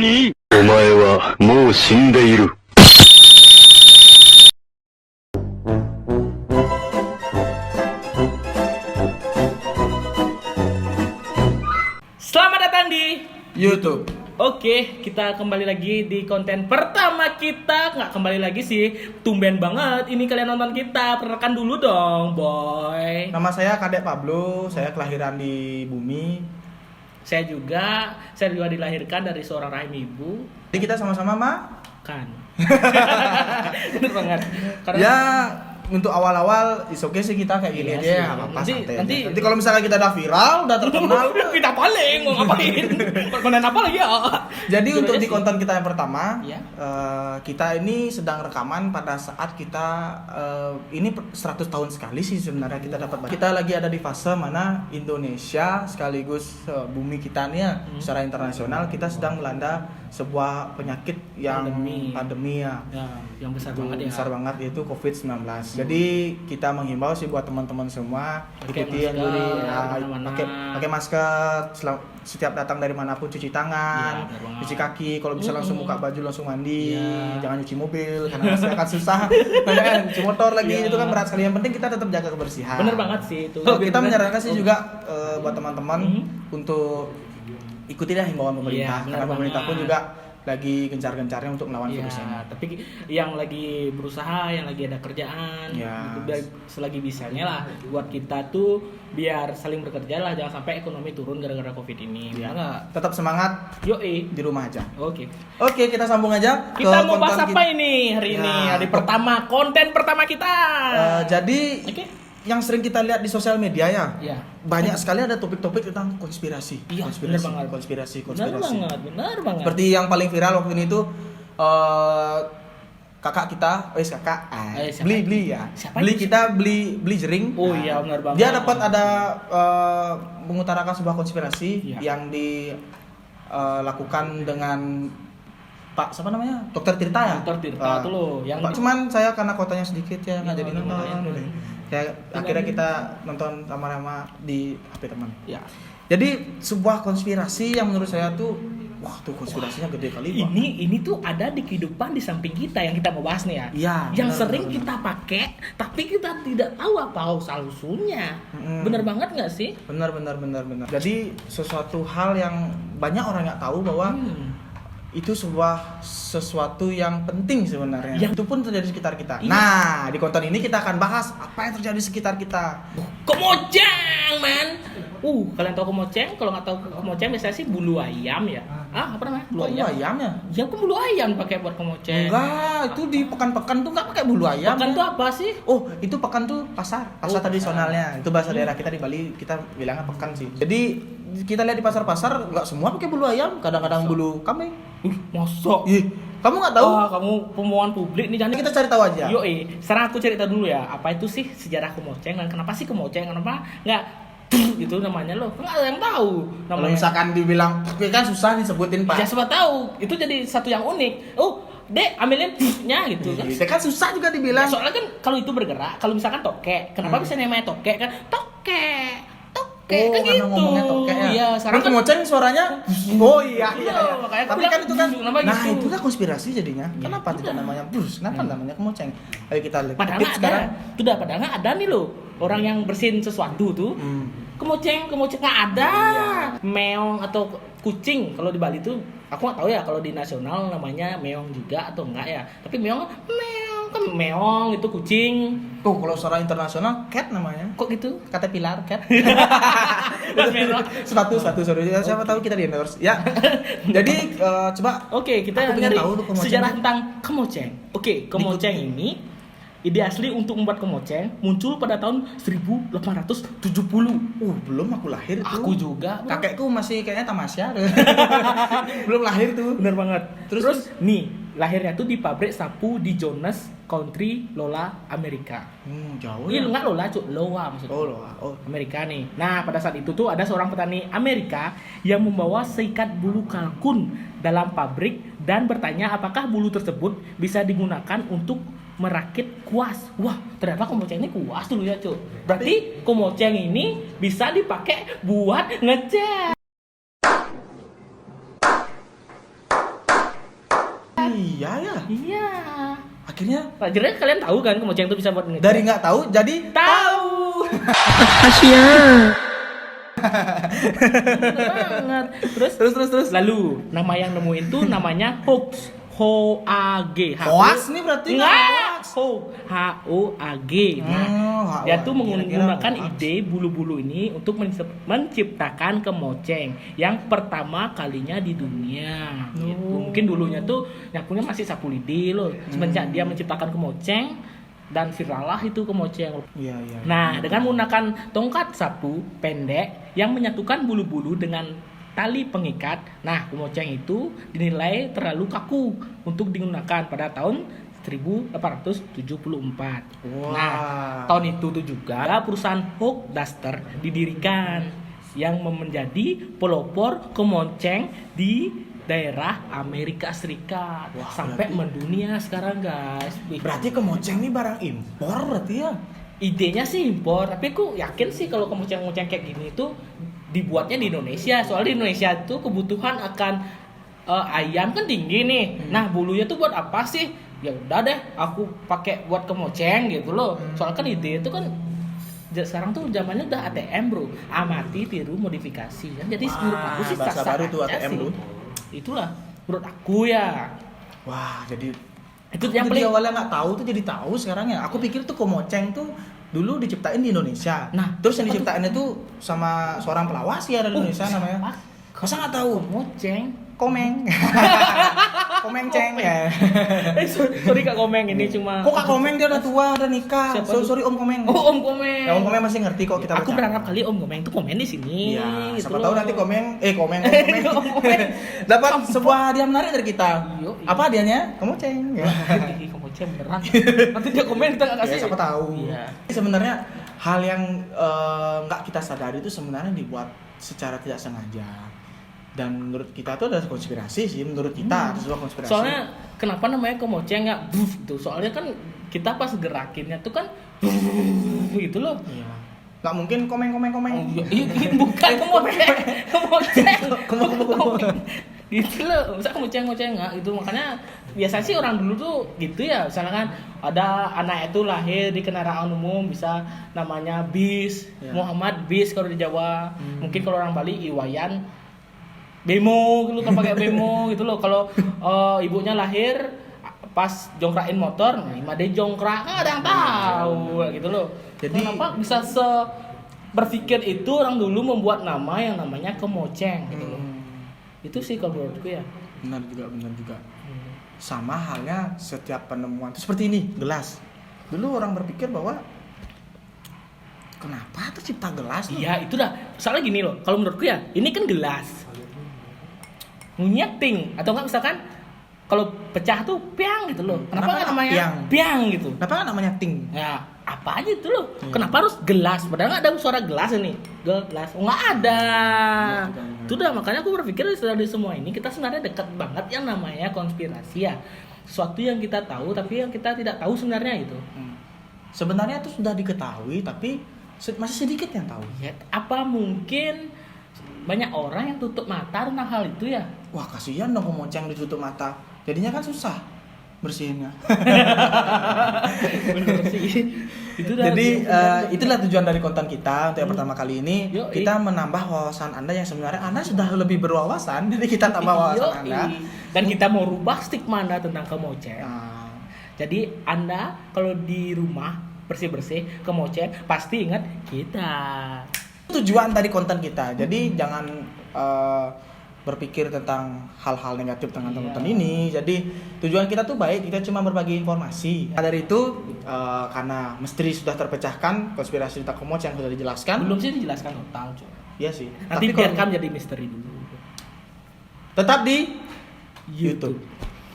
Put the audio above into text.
何？お前はもう死んでいる。Selamat datang di YouTube. Oke, kita kembali lagi di konten pertama kita. Nggak kembali lagi sih, tumben banget ini kalian nonton kita. Perkenalkan dulu dong, boy. Nama saya Kadek Pablo, saya kelahiran di Bumi. Saya juga dilahirkan dari seorang rahim ibu. Jadi kita sama-sama Kan. Bener banget. Karena ya untuk awal-awal is okay sih kita kayak gini Iya aja sih. ya, nggak apa-apa, santai Nanti aja. Nanti kalau misalnya kita udah viral, udah terkenal, kita paling mau ngapain? Konten apa lagi ya? jadi Gitu untuk aja di sih. konten kita yang pertama, Iya. kita ini sedang rekaman pada saat kita ini 100 tahun sekali sih sebenarnya kita dapat. Kita lagi ada di fase mana Indonesia sekaligus bumi kita nih ya, secara internasional kita sedang melanda sebuah penyakit yang pandemi ya. Ya, yang besar banget ya. Besar banget yaitu COVID-19. Jadi kita menghimbau sih buat teman-teman semua Pakai ikuti masker, anjuran ya, kemana-mana. pakai masker setiap datang dari manapun, cuci tangan, Ya, benar banget. cuci kaki, kalau bisa langsung buka baju langsung mandi, Ya. jangan cuci mobil karena masih akan susah. Kan cuci motor lagi Ya. itu kan berat sekali. Yang penting kita tetap jaga kebersihan. Bener banget sih itu. So, kita menyarankan sih Oh. juga buat teman-teman untuk ikuti dah himbauan pemerintah, Iya, benar karena pemerintah pun banget. juga lagi gencar-gencarnya untuk melawan Iya, virus ini. tapi yang lagi berusaha, yang lagi ada kerjaan, Ya. gitu, biar selagi bisanya lah buat kita tuh biar saling bekerja lah, jangan sampai ekonomi turun gara-gara covid ini. Ya. Benar nggak? Tetap semangat Yoi. di rumah aja. Oke. Oke, kita sambung aja Kita mau konten bahas apa kita. ini hari ini? Ya. Hari pertama, konten pertama kita. Jadi Oke. yang sering kita lihat di sosial media ya, Ya. banyak sekali ada topik-topik tentang konspirasi. Iya, konspirasi, benar banget. konspirasi, Benar konspirasi. benar banget. Seperti yang paling viral waktu ini itu kakak kita, siapa? beli ya. Siapa Beli itu? kita beli jering. Oh iya, benar banget. Dia dapat ada mengutarakan sebuah konspirasi Iya. yang dilakukan dengan Pak siapa namanya? Dokter Tirta ya? Dokter Tirta tuh loh, yang Pak, cuman saya karena kotanya sedikit ya nggak jadi nonton. lumayan. Akhirnya kita nonton sama-sama di HP teman. Ya. Jadi sebuah konspirasi yang menurut saya tuh wah tuh konspirasinya gede kali Pak. Ini tuh ada di kehidupan di samping kita yang kita mau bahas nih ya. Iya, Yang benar, sering benar. kita pakai, tapi kita tidak tahu apa asal usulnya. Mm-mm. Bener banget nggak sih? Benar. Jadi sesuatu hal yang banyak orang nggak tahu bahwa itu sesuatu yang penting sebenarnya. Yang- Itu pun terjadi di sekitar kita. Iya. Nah, di konten ini kita akan bahas apa yang terjadi di sekitar kita. Kemoceng, man. Kalian tahu kemoceng? Kalau nggak tahu kemoceng biasanya sih bulu ayam ya. Apa namanya? Bulu Kok bulu ayam. ayamnya? Ya, kok bulu ayam pakai buat kemoceng. Enggak, itu di pekan-pekan tuh nggak pakai bulu ayam. Pekan tuh apa sih? Oh, itu pekan tuh pasar Oh, tradisionalnya. Itu bahasa daerah kita di Bali, kita bilangnya pekan sih. Jadi kita lihat di pasar-pasar nggak semua pakai bulu ayam, kadang-kadang bulu kambing. Mosok. Ih, kamu nggak tahu? Wah, kamu pembohongan publik nih, jangan Kita cari tahu aja. Yoi, sekarang aku cerita dulu ya. Apa itu sih sejarah kemoceng dan kenapa sih kemoceng? Kenapa nggak gitu namanya loh? Nggak ada yang tahu Kalau namanya. misalkan dibilang, tapi kan susah disebutin Ya Pak. siapa tahu. Itu jadi satu yang unik. Dek, ambilin nya gitu kan. Itu kan susah juga dibilang. Soalnya kan kalau itu bergerak, kalau misalkan tokek, kenapa bisa namanya tokek kan? Tokek kan karena gitu. ngomongnya tokek ya. Iya, sekarang Kan kemoceng suaranya. Oh iya. Iya, makanya aku Tapi bilang, kan itu kan. kenapa Nah, gitu? itu kan konspirasi jadinya. Ya, Kenapa itu tidak dah. namanya brus? Kenapa namanya kemoceng? Ayo kita lihat. Padahal Tips nggak ada. Padahal nggak ada nih loh. Orang yang bersihin sesuatu tuh. Kemoceng nggak ada. Meong atau kucing kalau di Bali tuh aku nggak tahu ya, kalau di nasional namanya meong juga atau enggak ya. Tapi meong kan meong itu kucing. Tuh kalau secara internasional cat namanya. Kok gitu? Caterpillar cat. Kan meong. Sepatu sorry. Siapa tahu kita di endorse. Ya. Jadi coba Oke, kita Aku pengen nyari tahu tuh kemoceng. sejarah tentang kemoceng. Oke, kemoceng ini ide asli untuk membuat kemoceng muncul pada tahun 1870. belum aku lahir tuh. Aku juga, bro. Kakekku masih kayaknya tamasya. Belum lahir tuh. Bener banget. Terus? Terus nih, lahirnya tuh di pabrik sapu di Jones Country, Lola, Amerika. Jauh Ini ya. enggak Lola, Cuk. Loa maksudnya. Oh. Amerika nih. Nah, pada saat itu tuh ada seorang petani Amerika yang membawa seikat bulu kalkun dalam pabrik dan bertanya apakah bulu tersebut bisa digunakan untuk merakit kuas. Wah, ternyata kemoceng ini kuas dulu ya, Cuk. Berarti kemoceng ini bisa dipakai buat ngecat. Iya ya. Iya. Akhirnya Jadi kalian tahu kan kemoceng itu bisa buat ngecek? dari nggak tahu jadi tahu. Banget. Terus lalu nama yang nemuin tuh namanya hoax. H-O-A-G. Hoax nih berarti Enggak. H-O-A-G. Nah, dia tuh menggunakan hoax. ide bulu-bulu ini untuk menciptakan kemoceng yang pertama kalinya di dunia. Gitu. Mungkin dulunya tuh nyakunya masih sapu lidi loh. Semenjak dia menciptakan kemoceng dan viral lah itu kemoceng. Iya, iya. Nah, dengan menggunakan tongkat sapu pendek yang menyatukan bulu-bulu dengan tali pengikat, nah kemoceng itu dinilai terlalu kaku untuk digunakan pada tahun 1874. Wah. Nah, tahun itu tuh juga perusahaan Hook Duster didirikan yang menjadi pelopor kemoceng di daerah Amerika Serikat. Wah, sampai berarti- mendunia sekarang, guys. Berarti kemoceng ini barang impor berarti ya? Idenya sih impor, tapi aku yakin sih kalau kemoceng-kemoceng kayak gini tuh dibuatnya di Indonesia. Soalnya di Indonesia tuh kebutuhan akan ayam kan tinggi nih. Nah, bulunya tuh buat apa sih? Ya udah deh, aku pakai buat kemoceng gitu loh. Soalnya kan ide itu kan sekarang tuh zamannya udah ATM, bro. Amati, tiru, modifikasi kan. Jadi Wah, menurut aku sih bahasa sah-sah baru tuh aja ATM, sih. bro. Itulah menurut aku ya. Wah, jadi Itu aku yang jadi paling awalnya nggak tahu tuh jadi tahu sekarang ya. Aku pikir tuh kemoceng tuh dulu diciptain di Indonesia. Nah, terus yang apa tuh? diciptainnya tuh sama seorang pelawak sih ada di Indonesia siapa? namanya. Masa nggak tahu? Kemoceng. Komeng. Komeng ceng ya. Sorry Kak Komeng, ini cuma Kok Kak Komeng dia udah tua, udah nikah. Siapa So, tuh? sorry Om Komeng. Oh, Om Komeng. Ya, Om Komeng masih ngerti kok kita Aku bercanda. berharap kali Om Komeng itu komen di sini. Iya, gitu siapa loh. tahu nanti Komeng Om Komeng dapat sebuah hadiah menarik dari kita. Iya. Apa hadiahnya? Kemoceng. Ya. Ih, kemoceng beneran. Nanti dia komen kita nggak kasih. Ya, siapa tahu. Iya. Sebenarnya hal yang nggak kita sadari itu sebenarnya dibuat secara tidak sengaja. Dan menurut kita itu ada konspirasi sih, menurut kita ada sebuah konspirasi. Soalnya kenapa namanya kemoceng nggak buf gitu? Soalnya kan kita pas gerakinnya tuh kan gitu loh. iya. Nggak mungkin komeng. Bukan kemoceng, Kemoceng. gitu loh. Masa kemoceng nggak itu, makanya biasanya sih orang dulu tuh gitu ya. Misalnya kan ada anak itu lahir di kendaraan umum, bisa namanya bis, Ya. Muhammad bis kalau di Jawa. Mungkin kalau orang Bali Iwayan bemo gitu kan, pakai bemo gitu loh. Kalau ibunya lahir pas jongkrakin motor, nah Imade jongkrak, nggak ada yang tahu gitu loh. Jadi- Kenapa bisa berpikir itu orang dulu membuat nama yang namanya kemoceng gitu loh. Itu sih kalau menurutku ya. Benar juga. Sama halnya setiap penemuan itu seperti ini, gelas. Dulu orang berpikir bahwa kenapa tercipta gelas? Iya, itu dah. Soalnya gini loh, kalau menurutku ya, ini kan gelas. Minyak ting atau enggak misalkan kalau pecah tuh piang gitu loh. Kenapa nggak namanya piang gitu? Kenapa nggak namanya ting? Ya, apa aja itu loh. Kenapa harus gelas? Padahal nggak ada suara gelas ini. Gelas. Oh, nggak ada. Itu dah, makanya aku berpikir dari semua ini kita sebenarnya dekat banget yang namanya konspirasi ya. Sesuatu yang kita tahu tapi yang kita tidak tahu sebenarnya itu. Sebenarnya itu sudah diketahui tapi masih sedikit yang tahu. Ya, apa mungkin banyak orang yang tutup mata tentang hal itu ya? Wah, kasihan dong kemoceng ditutup mata. Jadinya kan susah bersihinnya. Bener sih. Itu dah. Jadi itulah tujuan dari konten kita untuk yang pertama kali ini. Yoi. Kita menambah wawasan Anda yang sebenarnya Anda sudah lebih berwawasan. Jadi kita tambah wawasan Yoi. Anda. Dan kita mau rubah stigma Anda tentang kemoceng. Nah, Jadi Anda kalau di rumah bersih-bersih kemoceng pasti ingat kita. tujuan dari konten kita. Jadi jangan berpikir tentang hal-hal negatif tentang konten ini. Jadi tujuan kita tuh baik, kita cuma berbagi informasi. Nah, dari itu karena misteri sudah terpecahkan, konspirasi tentang kemoceng sudah dijelaskan. Belum sih dijelaskan total, cuy. Iya sih. Nanti Tapi kalau- biarkan jadi misteri dulu. tetap di YouTube.